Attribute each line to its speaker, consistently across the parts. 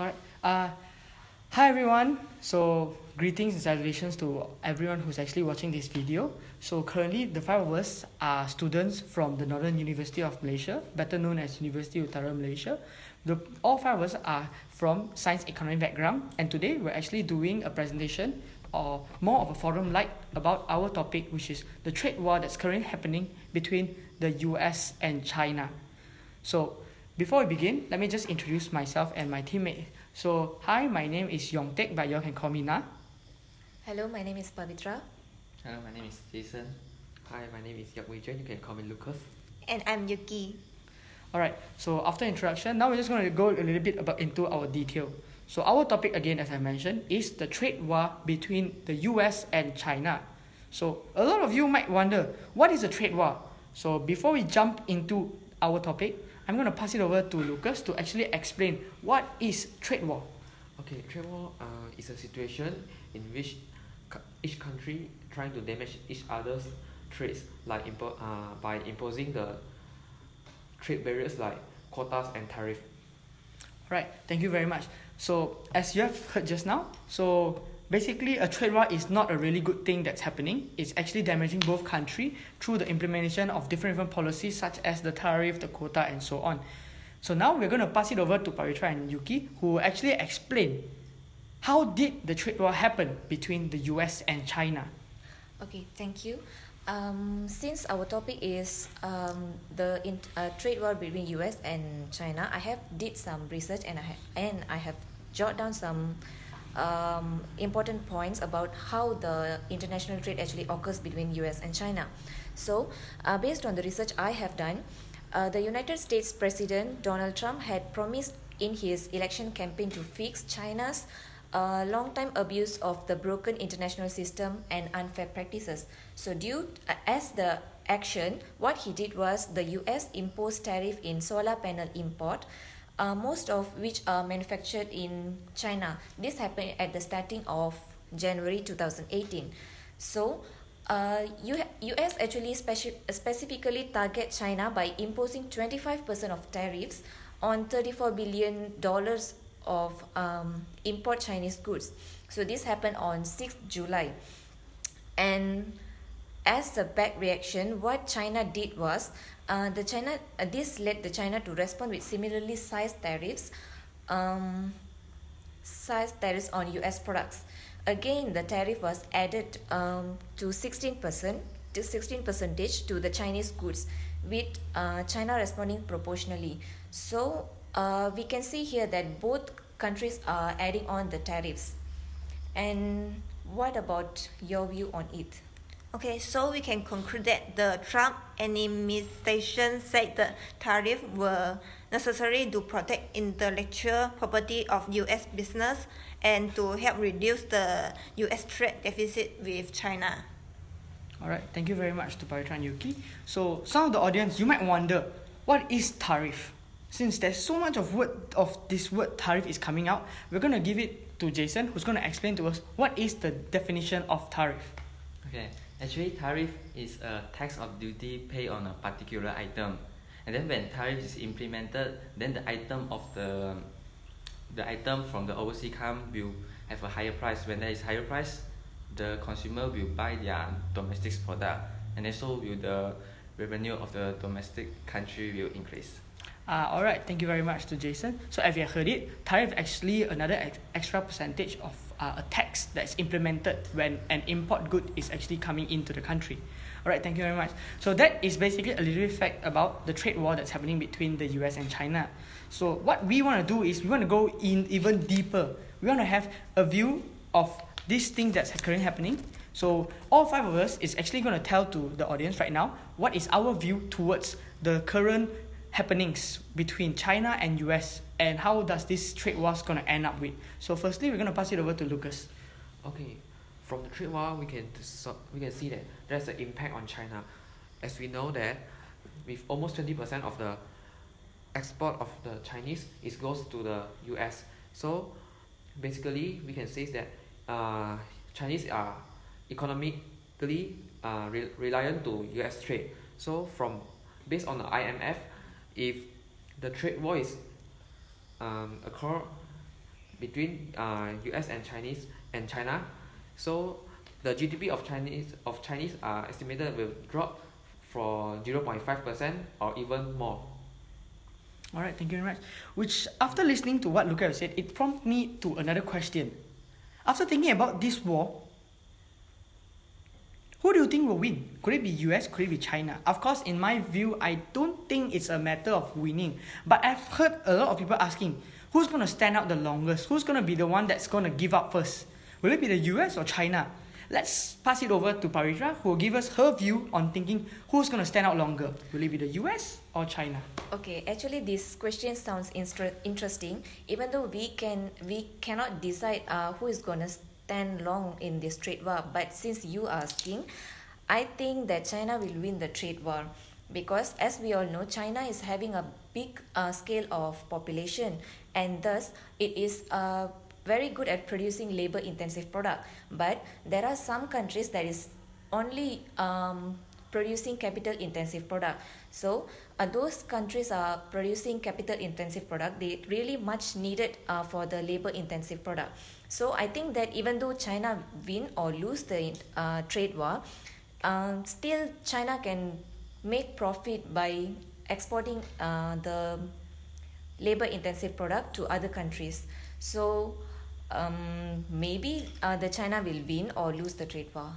Speaker 1: Alright. Hi everyone. So greetings and salutations to everyone who's actually watching this video. So currently the five of us are students from the Northern University of Malaysia, better known as University Utara Malaysia. All five of us are from science economy background, and today we're actually doing a presentation or more of a forum like about our topic, which is the trade war that's currently happening between the US and China. So before we begin, let me just introduce myself and my teammate. So, hi, my name is Yong Teck, but you all can call me Na.
Speaker 2: Hello, my name is Pavitra.
Speaker 3: Hello, my name is Jason. Hi, my name is Yap Wei Jian. You can call me Lucas.
Speaker 4: And I'm Yuki.
Speaker 1: Alright, so after introduction, now we're just going to go a little bit into our detail. So our topic again, as I mentioned, is the trade war between the US and China. So a lot of you might wonder, what is a trade war? So before we jump into our topic, I'm going to pass it over to Lucas to actually explain what is trade war.
Speaker 3: Okay, trade war is a situation in which each country trying to damage each other's trades, like by imposing the trade barriers like quotas and tariff.
Speaker 1: Right, thank you very much. So as you have heard just now, so basically a trade war is not a really good thing that's happening. It's actually damaging both countries through the implementation of different policies such as the tariff, the quota, and so on. So now we're going to pass it over to Pavitra and Yuki, who will actually explain how did the trade war happen between the US and China.
Speaker 2: Okay, thank you. Since our topic is the trade war between US and China, I have did some research and I have jotted down some important points about how the international trade actually occurs between US and China. So, based on the research I have done, the United States President Donald Trump had promised in his election campaign to fix China's long-time abuse of the broken international system and unfair practices. So as the action, what he did was the US imposed tariff in solar panel import, most of which are manufactured in China. This happened at the starting of January 2018. So US actually specifically target China by imposing 25% of tariffs on $34 billion of import Chinese goods. So this happened on 6th July. And as a back reaction, what China did was this led the China to respond with similarly sized tariffs on US products. Again, the tariff was added to 16% to the Chinese goods, with China responding proportionally. So we can see here that both countries are adding on the tariffs. And what about your view on it?
Speaker 4: Okay, so we can conclude that the Trump administration said the tariffs were necessary to protect intellectual property of US business and to help reduce the US trade deficit with China.
Speaker 1: Alright, thank you very much to Pavitra and Yuki. So some of the audience, you might wonder, what is tariff? Since there's so much of this word tariff is coming out, we're going to give it to Jason, who's going to explain to us what is the definition of tariff.
Speaker 3: Okay, actually tariff is a tax or duty paid on a particular item. And then when tariff is implemented, then the item from the overseas come will have a higher price. When there is higher price, the consumer will buy their domestic product, and also will the revenue of the domestic country will increase.
Speaker 1: Alright, thank you very much to Jason. So as you have heard it, tariff actually another extra percentage of a tax that's implemented when an import good is actually coming into the country. Alright, thank you very much. So that is basically a little bit fact about the trade war that's happening between the US and China. So what we want to do is we want to go in even deeper. We want to have a view of this thing that's currently happening. So all five of us is actually going to tell to the audience right now what is our view towards the current happenings between China and US, and how does this trade war going to end up with. So firstly, we're going to pass it over to Lucas.
Speaker 3: Okay, from the trade war, we can see that there's an impact on China, as we know that with almost 20% of the export of the Chinese goes to the US. So basically, we can say that Chinese are economically reliant to US trade. So based on the IMF, if the trade war is occur between US and China. So the GDP of Chinese are estimated will drop for 0.5% or even more.
Speaker 1: All right, thank you very much. Which, after listening to what Luca said, it prompted me to another question. After thinking about this war, who do you think will win? Could it be US? Could it be China? Of course, in my view, I don't think it's a matter of winning. But I've heard a lot of people asking, who's going to stand out the longest? Who's going to be the one that's going to give up first? Will it be the US or China? Let's pass it over to Pavitra, who will give us her view on thinking who's going to stand out longer. Will it be the US or China?
Speaker 2: Okay, actually this question sounds interesting. Even though we cannot decide who is going to stand long in this trade war, but since you are asking, I think that China will win the trade war, because as we all know, China is having a big scale of population, and thus it is very good at producing labor intensive product. But there are some countries that is only producing capital intensive product. So those countries are producing capital intensive product, they really much needed for the labor intensive product. So I think that even though China win or lose the trade war, still China can make profit by exporting the labor intensive product to other countries. So maybe the China will win or lose the trade war.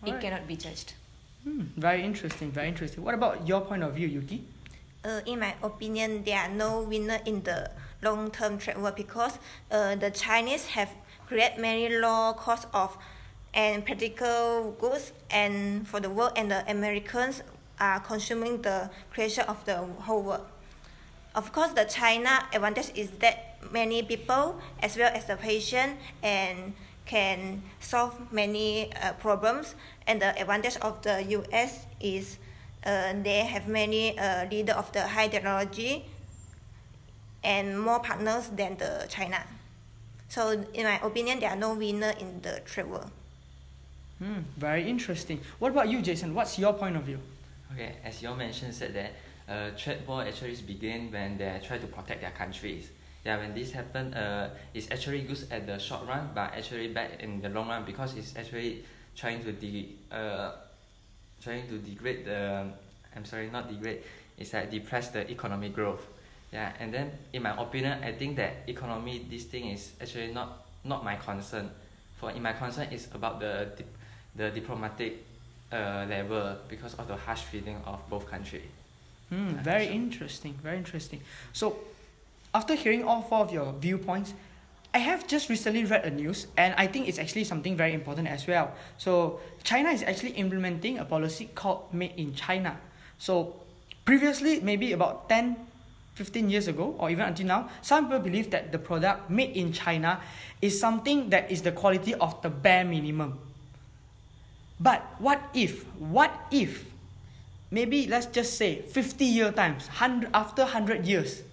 Speaker 2: It cannot be judged.
Speaker 1: Very interesting, very interesting. What about your point of view, Yuki?
Speaker 4: In my opinion, there are no winner in the long-term trade war, because the Chinese have created many low cost of and practical goods, and for the world, and the Americans are consuming the creation of the whole world. Of course, the China advantage is that many people as well as the patient and can solve many problems, and the advantage of the US is they have many leader of the high technology and more partners than the China. So in my opinion, there are no winner in the trade war.
Speaker 1: Very interesting. What about you, Jason? What's your point of view?
Speaker 5: Okay, as you mentioned, said that trade war actually begin when they try to protect their countries. Yeah, when this happen, it's actually good at the short run, but actually bad in the long run, because it's actually trying to degrade the, it's like depress the economic growth. Yeah, and then in my opinion, I think that economy, this thing is actually not my concern. In my concern is about the diplomatic level, because of the harsh feeling of both countries.
Speaker 1: Very interesting, very interesting. So, after hearing all four of your viewpoints, I have just recently read a news, and I think it's actually something very important as well. So, China is actually implementing a policy called Made in China. So, previously, maybe about 10, 15 years ago, or even until now, some people believe that the product made in China is something that is the quality of the bare minimum. But what if, maybe let's just say 50-year times, after 100 years,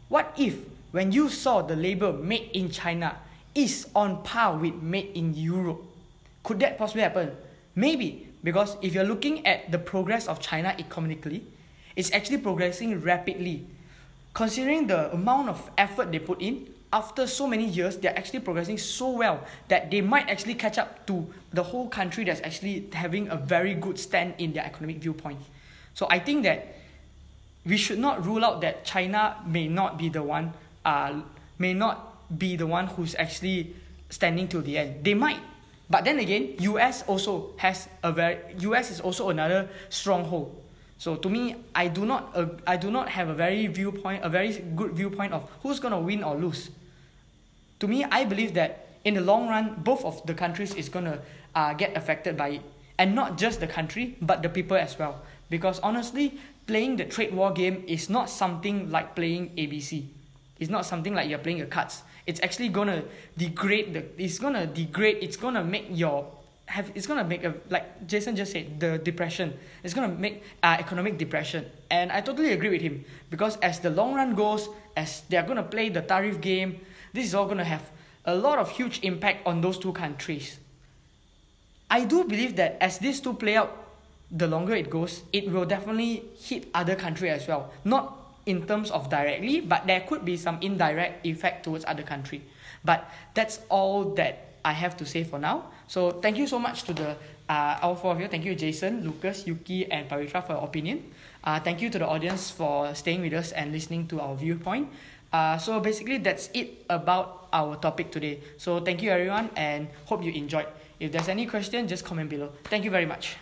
Speaker 1: what if when you saw the label made in China is on par with made in Europe? Could that possibly happen? Maybe, because if you're looking at the progress of China economically, it's actually progressing rapidly. Considering the amount of effort they put in, after so many years, they're actually progressing so well that they might actually catch up to the whole country that's actually having a very good stand in their economic viewpoint. So I think that we should not rule out that China may not be the one who's actually standing till the end. They might, but then again, US is also another stronghold. So to me, I do not have a very good viewpoint of who's gonna win or lose. To me, I believe that in the long run, both of the countries is gonna get affected by it, and not just the country, but the people as well. Because honestly, playing the trade war game is not something like playing ABC. It's not something like you're playing your cards. It's actually gonna degrade it's gonna make like Jason just said, the depression. It's gonna make economic depression. And I totally agree with him, because as the long run goes, as they're gonna play the tariff game, this is all gonna have a lot of huge impact on those two countries. I do believe that as these two play out, the longer it goes, it will definitely hit other countries as well. Not in terms of directly, but there could be some indirect effect towards other country. But that's all that I have to say for now. So thank you so much to the all four of you. Thank you, Jason, Lucas, Yuki, and Pavitra, for your opinion. Thank you to the audience for staying with us and listening to our viewpoint. So basically, that's it about our topic today. So thank you, everyone, and hope you enjoyed. If there's any question, just comment below. Thank you very much.